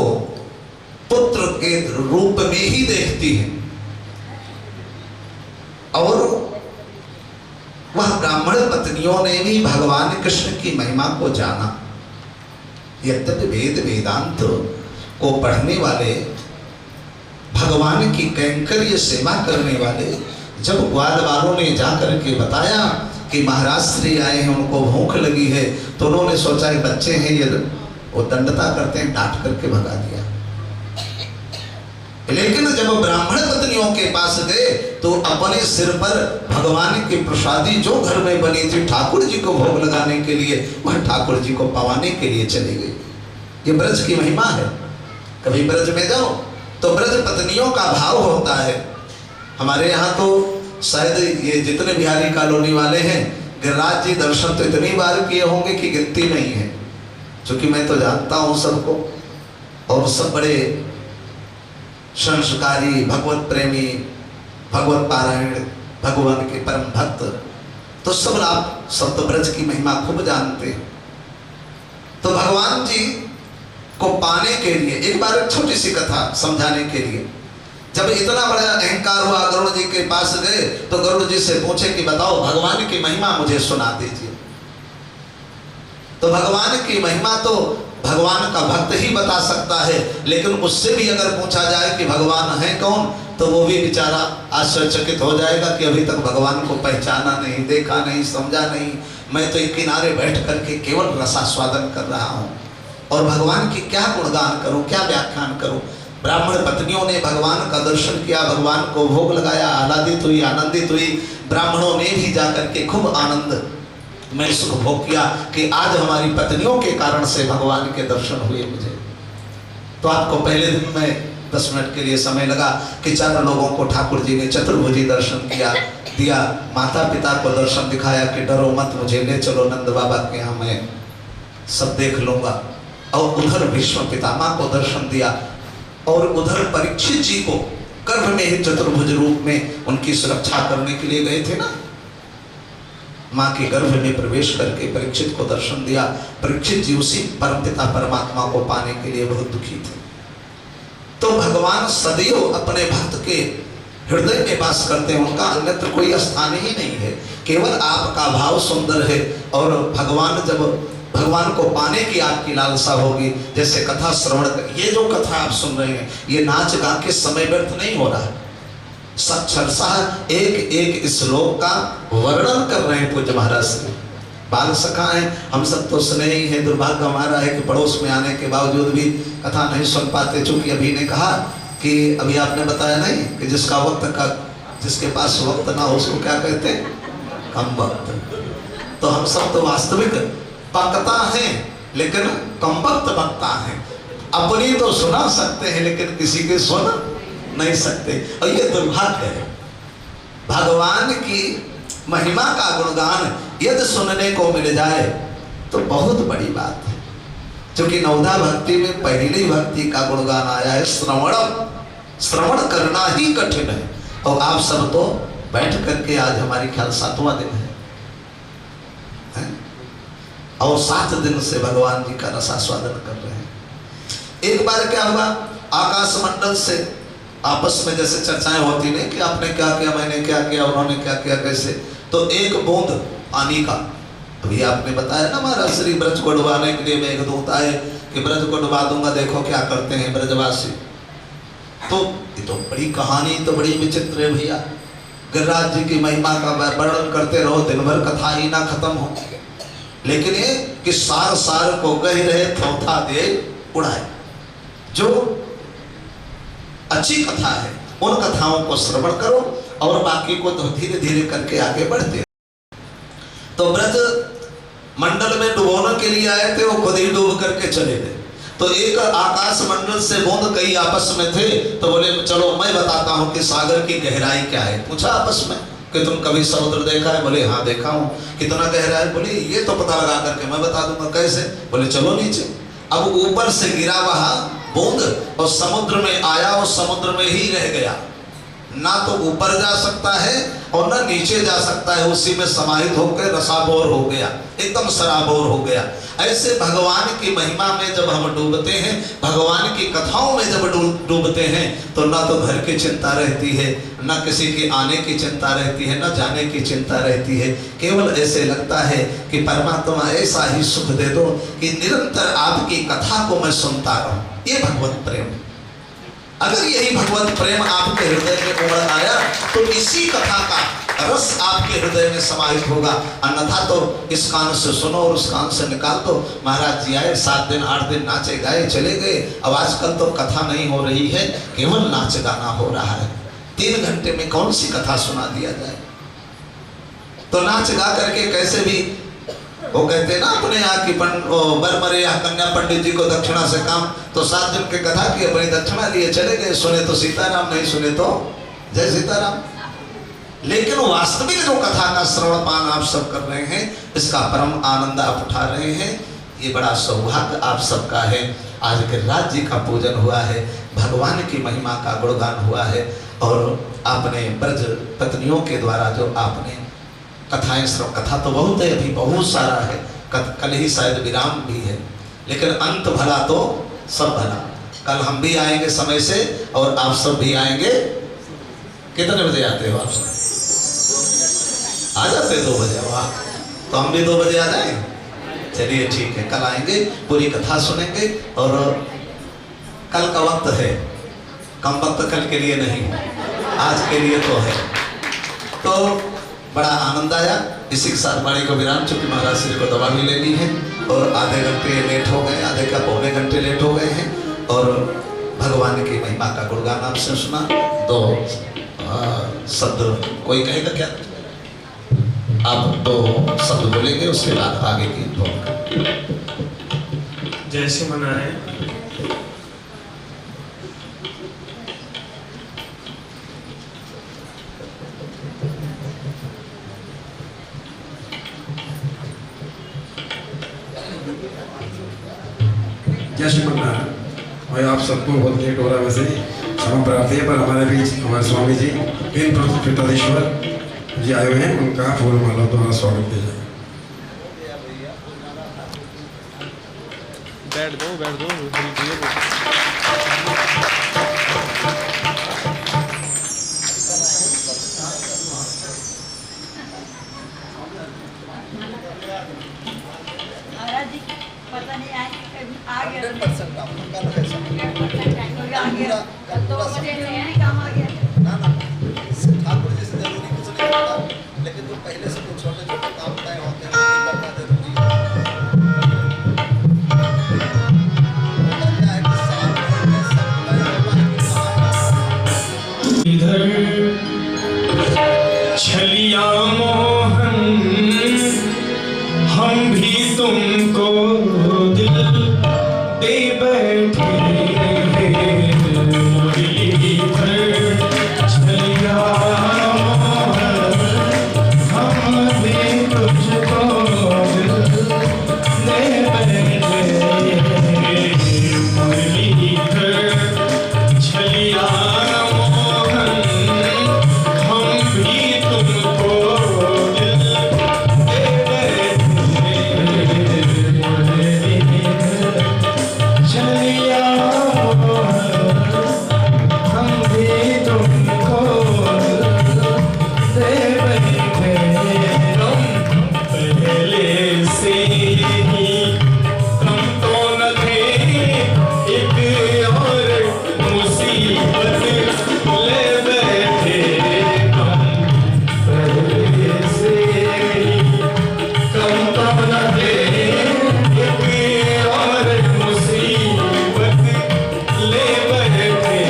Speaker 2: पुत्र के रूप में ही देखती हैं। और वह ब्राह्मण पत्नियों ने भी भगवान कृष्ण की महिमा को जाना। यद्यपि वेद वेदांत को पढ़ने वाले, भगवान की कैंकर्य सेवा करने वाले, जब ग्वाल वालों ने जाकर के बताया कि महाराज श्री आए हैं, उनको भूख लगी है, तो उन्होंने सोचा कि बच्चे हैं ये, वो दंडता करते हैं, डांट करके भगा दिया। लेकिन जब ब्राह्मण पत्नियों के पास गए तो अपने सिर पर भगवान की प्रसादी जो घर में बनी थी ठाकुर जी को भोग लगाने के लिए, वह ठाकुर जी को पवाने के लिए चली गई। ये ब्रज की महिमा है। कभी ब्रज में जाओ तो ब्रज पत्नियों का भाव होता है। हमारे यहाँ तो शायद ये जितने बिहारी कॉलोनी वाले हैं, गिरिराज जी दर्शन तो इतनी बार किए होंगे कि गिनती नहीं है। क्योंकि मैं तो जानता हूँ सबको, और सब बड़े संस्कारी, भगवत प्रेमी, भगवत पारायण, भगवान के परम भक्त, तो सब आप सब तो ब्रज की महिमा खूब जानते हैं। तो भगवान जी को पाने के लिए एक बार एक छोटी सी कथा समझाने के लिए, जब इतना बड़ा अहंकार हुआ, गरुड़ जी के पास गए तो गरुड़ जी से पूछे कि बताओ भगवान की महिमा मुझे सुना दीजिए। तो भगवान की महिमा तो भगवान का भक्त ही बता सकता है, लेकिन उससे भी अगर पूछा जाए कि भगवान है कौन, तो वो भी बेचारा आश्चर्यचकित हो जाएगा कि अभी तक भगवान को पहचाना नहीं, देखा नहीं, समझा नहीं। मैं तो एक किनारे बैठ करके केवल रसास्वादन कर रहा हूँ, और भगवान की क्या गुणगान करूँ, क्या व्याख्यान करूँ। ब्राह्मण पत्नियों ने भगवान का दर्शन किया, भगवान को भोग लगाया, आह्लादित हुई, आनंदित हुई। ब्राह्मणों ने भी जाकर के खूब आनंद में सुख भोग किया कि आज हमारी पत्नियों के कारण से भगवान के दर्शन हुए मुझे। तो आपको पहले दिन में 10 मिनट के लिए समय लगा कि 4 लोगों को ठाकुर जी ने चतुर्भुजी दर्शन किया। दिया, माता पिता को दर्शन दिखाया कि डरो मत, मुझे ले चलो नंद बाबा के यहाँ, मैं सब देख लूंगा। और उधर भीष्म पितामह को दर्शन दिया, और उधर परीक्षित जी को गर्भ में ही चतुर्भुज रूप में उनकी सुरक्षा करने के लिए गए थे ना, माँ के गर्भ में प्रवेश करके परीक्षित को दर्शन दिया। परीक्षित जी उसी परमपिता परमात्मा को पाने के लिए बहुत दुखी थे। तो भगवान सदैव अपने भक्त के हृदय में वास करते हैं, उनका अन्यत्र कोई स्थान ही नहीं है, केवल आपका भाव सुंदर है। और भगवान जब भगवान को पाने की आपकी लालसा होगी, जैसे कथा श्रवण, ये जो कथा आप सुन रहे हैं, ये नाच गा के समय व्यर्थ नहीं हो रहा है, सक्षरशः एक एक श्लोक का वर्णन कर रहे हैं पूज्य महाराज श्री। बाल सखा है, हम सब तो सुने ही है, दुर्भाग्य हमारा है कि पड़ोस में आने के बावजूद भी कथा नहीं सुन पाते। चूंकि अभी ने कहा कि अभी आपने बताया नहीं कि जिसका वक्त का, जिसके पास वक्त ना हो उसको क्या कहते हैं, कम वक्त। तो हम सब तो वास्तविक वक्ता हैं, लेकिन कम वक्त वक्ता हैं। अपनी तो सुना सकते हैं लेकिन किसी के सुन नहीं सकते, और ये दुर्भाग्य है। भगवान की महिमा का गुणगान यदि सुनने को मिल जाए तो बहुत बड़ी बात है। क्योंकि नवधा भक्ति में पहली भक्ति का गुणगान आया है, श्रवण करना ही कठिन है। और आप सब तो बैठ करके आज हमारी ख्याल 7वां दिन है, और 7 दिन से भगवान जी का रसास्वादन कर रहे हैं। एक बार क्या हुआ, आकाश मंडल से आपस में जैसे चर्चाएं होती नहीं कि आपने क्या किया, मैंने क्या किया, उन्होंने क्या किया, कैसे, तो एक बूंद पानी का, अभी आपने बताया ना महाराज श्री ब्रज को डुबाने के लिए मेघदूत आए कि ब्रज को डुबा दूंगा, देखो क्या करते हैं ब्रजवासी। तो ये तो बड़ी कहानी, तो बड़ी विचित्र है भैया। गिरिराज जी की महिमा का वर्णन करते रहो, दिन भर कथा ही ना खत्म हो। लेकिन ये कि सार सार को कह रहे थोथा दे उड़ाए, जो अच्छी कथा है उन कथाओं को श्रवण करो और बाकी को तो धीरे धीरे करके आगे बढ़ते। तो ब्रज मंडल में डुबोने के लिए आए थे, वो खुद ही डूब करके चले गए। तो एक आकाश मंडल से बूंद कई आपस में थे, तो बोले चलो मैं बताता हूँ कि सागर की गहराई क्या है। पूछा आपस में कि तुम कभी समुद्र देखा है? बोले हाँ देखा हूँ। कितना गहरा है? बोले ये तो पता लगा करके मैं बता दूंगा। कैसे? बोले चलो नीचे। अब ऊपर से गिरा वहा बूंद और समुद्र में आया और समुद्र में ही रह गया, ना तो ऊपर जा सकता है और ना नीचे जा सकता है, उसी में समाहित होकर रसाबोर हो गया, एकदम सराबोर हो गया। ऐसे भगवान की महिमा में जब हम डूबते हैं, भगवान की कथाओं में जब डूबते हैं, तो ना तो घर की चिंता रहती है, ना किसी के आने की चिंता रहती है, ना जाने की चिंता रहती है। केवल ऐसे लगता है कि परमात्मा ऐसा ही सुख दे दो कि निरंतर आपकी कथा को मैं सुनता रहूं। ये भगवत प्रेम। अगर यही भगवत प्रेम आपके हृदय में उमड़ आया तो इसी कथा का रस आपके हृदय में समाहित होगा। अन्यथा तो इस कान से सुनो और उस कान से निकाल दो। महाराज जी आए, 7 दिन 8 दिन नाचे गाए चले गए। अब आजकल तो कथा नहीं हो रही है, केवल नाच गाना हो रहा है। 3 घंटे में कौन सी कथा सुना दिया जाए? तो नाच गा करके कैसे भी, वो कहते हैं ना अपने यहाँ की बर मरे या कन्या पंडित जी को दक्षिणा से काम, तो 7 दिन की कथा की अपनी दक्षिणा लिए चले गए। सुने तो सीताराम, नहीं सुने तो जय सीताराम। लेकिन वास्तविक जो कथा का श्रवण पान आप सब कर रहे हैं, इसका परम आनंद आप उठा रहे हैं, ये बड़ा सौभाग्य आप सबका है। आज गिरिराज जी का पूजन हुआ है, भगवान की महिमा का गुणगान हुआ है, और आपने ब्रज पत्नियों के द्वारा जो आपने कथाएं श्रवण, कथा तो बहुत है, अभी बहुत सारा है, कल ही शायद विराम भी है, लेकिन अंत भला तो सब भला। कल हम भी आएंगे समय से और आप सब भी आएंगे। कितने बजे आते हो आप सब? आ जाते 2 बजे? वाह, तो हम भी 2 बजे आ जाएं। चलिए ठीक है, कल आएंगे, पूरी कथा सुनेंगे। और कल का वक्त है, कम वक्त कल के लिए नहीं, आज के लिए तो है। तो बड़ा आनंद आया। इसी के साथ वाणी को विराम, चूंकि महाराज श्री को दवा भी लेनी है और आधे घंटे लेट हो गए, आधे का पौने घंटे लेट हो गए हैं। और भगवान की महिमा का गुणगान आपसे सुना। 2 शब्द कोई कहेगा क्या? आप 2 शब्द बोलेंगे, उसके बाद आगे की
Speaker 3: जय श्री मनारायण। जय श्री मन्नारायण। और आप सबको बहुत लेट हो रहा है, वैसे क्षमा प्रार्थी है, पर हमारे बीच हमारे स्वामी जी इन पिताधीश्वर जी आए हुए हैं, उनका फूल माला द्वारा स्वागत किया जाए।
Speaker 4: बैठ दो
Speaker 5: पता नहीं आ गया 100% काम कल कैसा आ गया कल तो मुझे नहीं काम आ गया ना ठाकुर जी से जरूरी कुछ नहीं होता, लेकिन जो पहले से कुछ छोटे छोटे काम तय होते हैं करना जरूरी है।
Speaker 6: इधर छलिया मोहन हम भी तुमको दिल दे बैठे हैं, मुरलीधर छलिया मोहन हम भी तुझको दिल दे बैठे हैं, मुरलीधर छलिया मोहन हम भी तुमको दिल दे बैठे छलिया मोहन हम भी तुमको दे बैठे। तुम पहले से ही तुम तो न थे, एक और मुसीबत ले बैठे। तुम पहले से ही तुम तो न थे, एक और मुसीबत ले बैठे।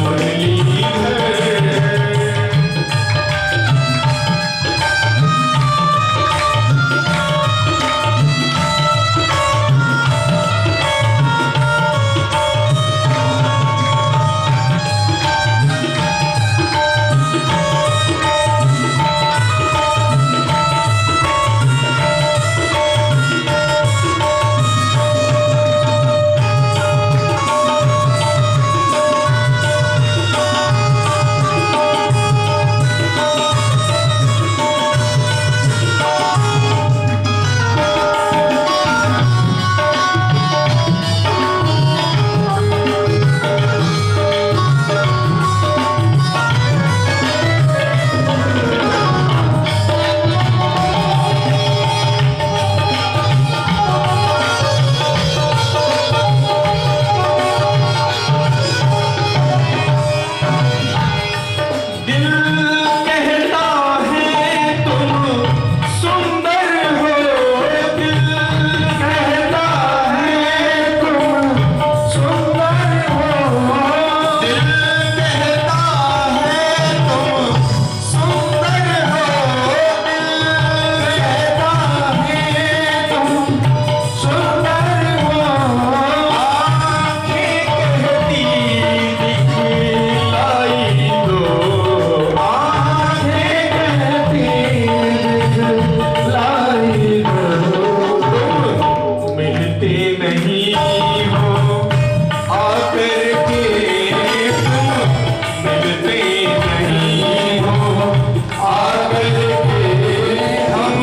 Speaker 6: मुरलीधर दिल कहता है तुम सुंदर हो, दिल कहता है तुम सुंदर हो, दिल कहता है तुम सुंदर हो, दिल कहता है तुम सुंदर हो। आँखें कहती दिखलाई दो, आँखें कहती दिखलाई दो। तुम मिलते नहीं हो आकर के, तुम मिलते नहीं हो आकर के। हम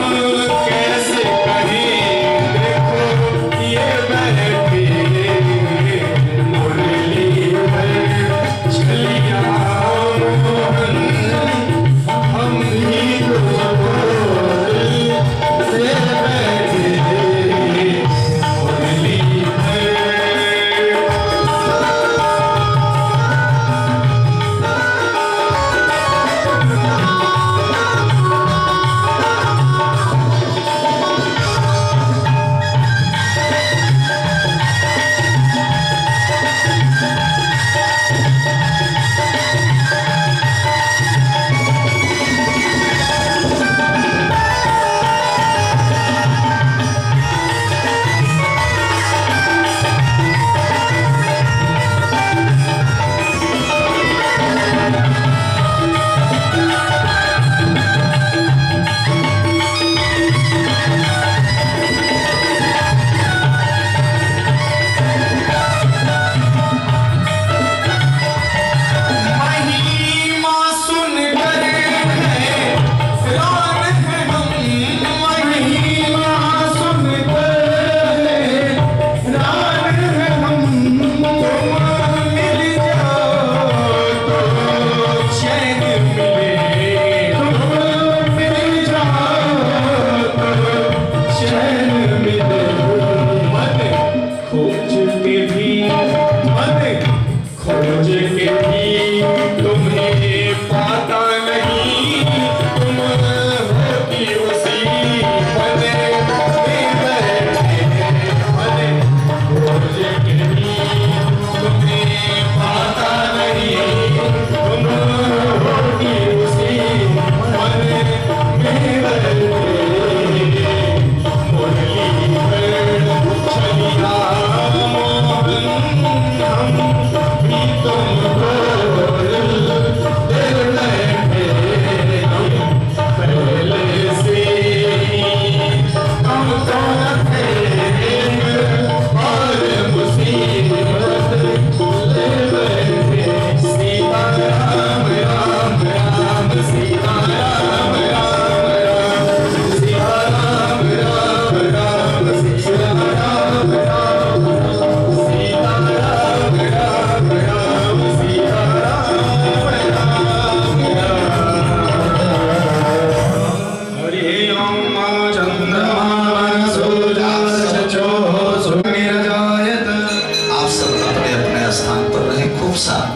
Speaker 6: कैसे कहें देखो ये बैठे, मुरलीधर छलिया मोहन हम भी तुझको दिल दे बैठे। मुरलीधर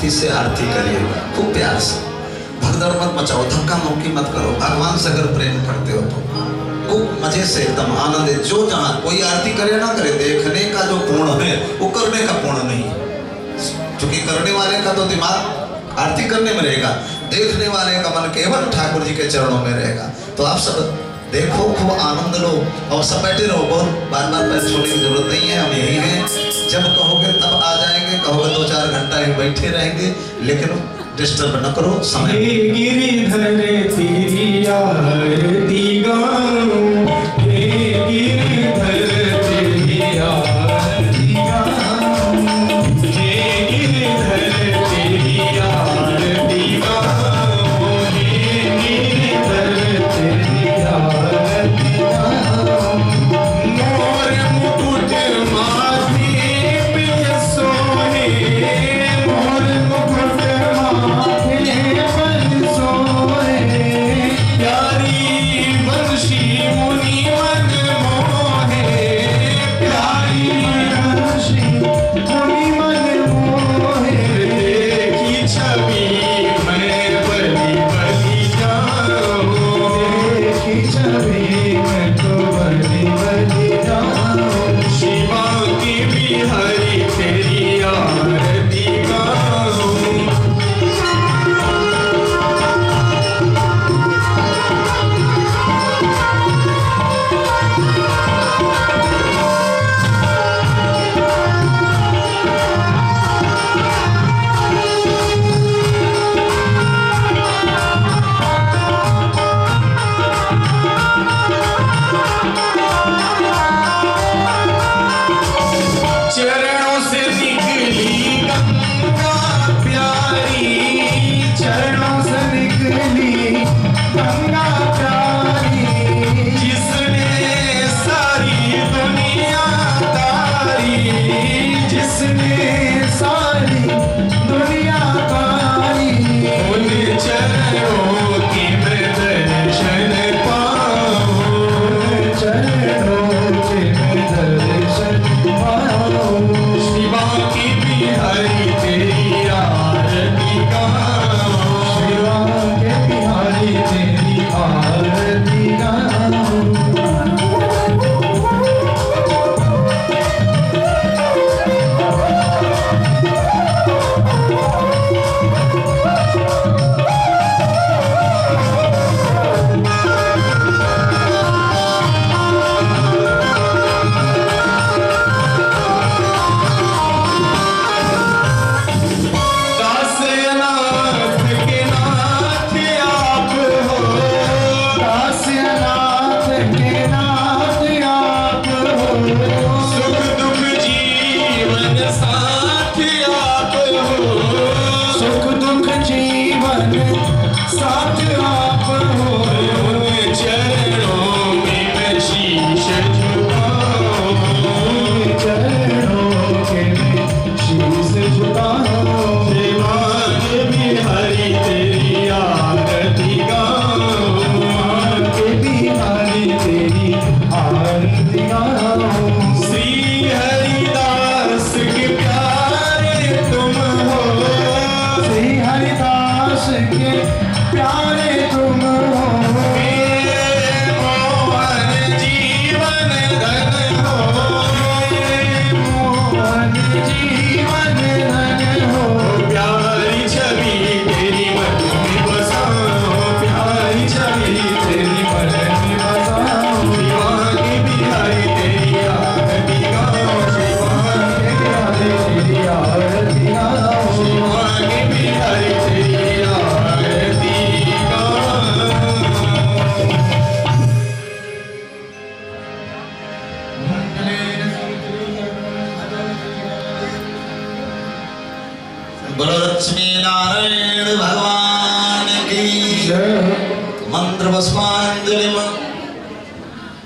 Speaker 2: शांति से आरती करिएगा, खूब प्यार से। भगदड़ मत मचाओ, धक्का मुक्की मत करो। भगवान से अगर प्रेम करते हो तो खूब मजे से एकदम आनंद। जो जहाँ कोई आरती करे ना करे, देखने का जो पुण्य है वो करने का पुण्य नहीं है। क्योंकि करने वाले का तो दिमाग आरती करने में रहेगा, देखने वाले का मन केवल ठाकुर जी के चरणों में रहेगा। तो आप सब देखो, खूब आनंद लो और सब बैठे रहो। बहुत बार बार पैर छोड़ने की जरूरत नहीं है, हम यही हैं। जब कहोगे तब आ जाएंगे, कहोगे 2-4 घंटा ही बैठे रहेंगे, लेकिन डिस्टर्ब न करो समय।
Speaker 6: गिरिधर तेरी आरती गाऊं, हे गिरिधर तेरी आरती गाऊं, हे गिरिधर तेरी आरती गाऊं, हे गिरिधर तेरी आरती गाऊं। मोर मुकुट माथे पे सोहे, मोर मुकुट प्यारी बंशी मुनि मन मोहे, प्यारी बंशी मुनि मन मोहे। देखी छवि मैं बलि बलि जाऊं, देखी छवि मैं तो बलि बलि जाऊं। शिवा की बिहारी तेरी आरती गाऊं। चरणों से निकली गंगा प्यारी, चरणों से निकली गंगा प्यारी। जिसने सारी दुनिया तारी, जिसने सारी दुनिया तारी। उन चरणों की मैं दर्शन पाऊं, चरणों के मैं दर्शन पाऊं। शिवा की बिहारी तेरी आरती गाऊं, शिवा के बिहारी तेरी आरती गाऊं। दासनाथ के नाथ आप हो, दासनाथ के नाथ आप हो। सुख दुख जीवन साथ आप हो, सुख दुख जीवन साथ आप हो। उन चरणों में मैं शीश झुकाऊं, चरणों के मैं शीश झुकाऊं। शिवा के बिहारी तेरी आरती गाऊं, के बिहारी तेरी आरती गाऊं। श्री हरिदास के प्यारे तुम हो, श्री हरिदास के प्यारे तुम हो। मेरे मोहन जीवन धन हो, मोहन जीवन धन हो। प्यारी छवि तेरी मन में बसाओ, प्यारी छवि तेरी मन में बसाओ। शिवा की बिहारी तेरी आरती गाओ, शिवा के बिहारी तेरी आरती गाओ, शिवा के बिहारी तेरी आरती गाओ।
Speaker 2: बोलो लक्ष्मी नारायण भगवान की मंत्र पुष्पांजलि।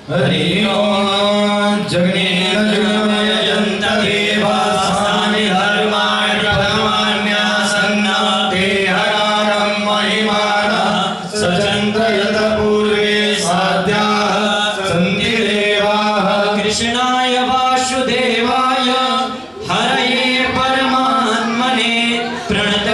Speaker 6: हरि ओम जगन्नाथ जगन्नाथ देवा स्वामी धर्माय प्रथमान्या सन्ना ते हरारं महिमाना सचन्द्र यत पूर्वे साध्या सन्ति देवाः।
Speaker 4: कृष्णाय वासुदेवाय हरये परमात्मने प्रणत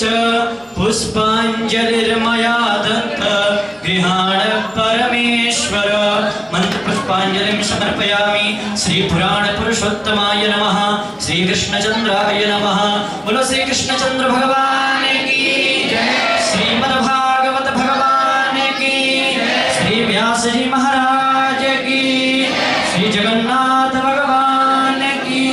Speaker 4: च पुष्पाञ्जलिर्मया दत्त गृहाण परमेश्वर मन्त्रपुष्पाञ्जलिं समर्पयामि। श्री पुराण पुरुषोत्तमाय नमः। श्री कृष्णचंद्राय नमः। बोलो श्री कृष्णचंद्र भगवान की जय। श्रीमद्भागवत भगवान की जय। श्री व्यास जी महाराज की। श्री जगन्नाथ भगवान की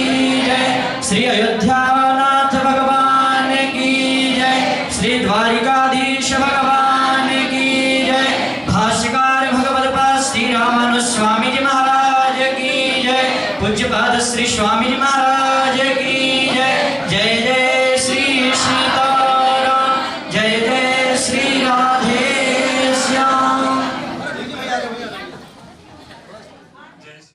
Speaker 4: जय। श्री अयोध्यानाथ भगवान की जय। श्री द्वारिकाधीश भगवान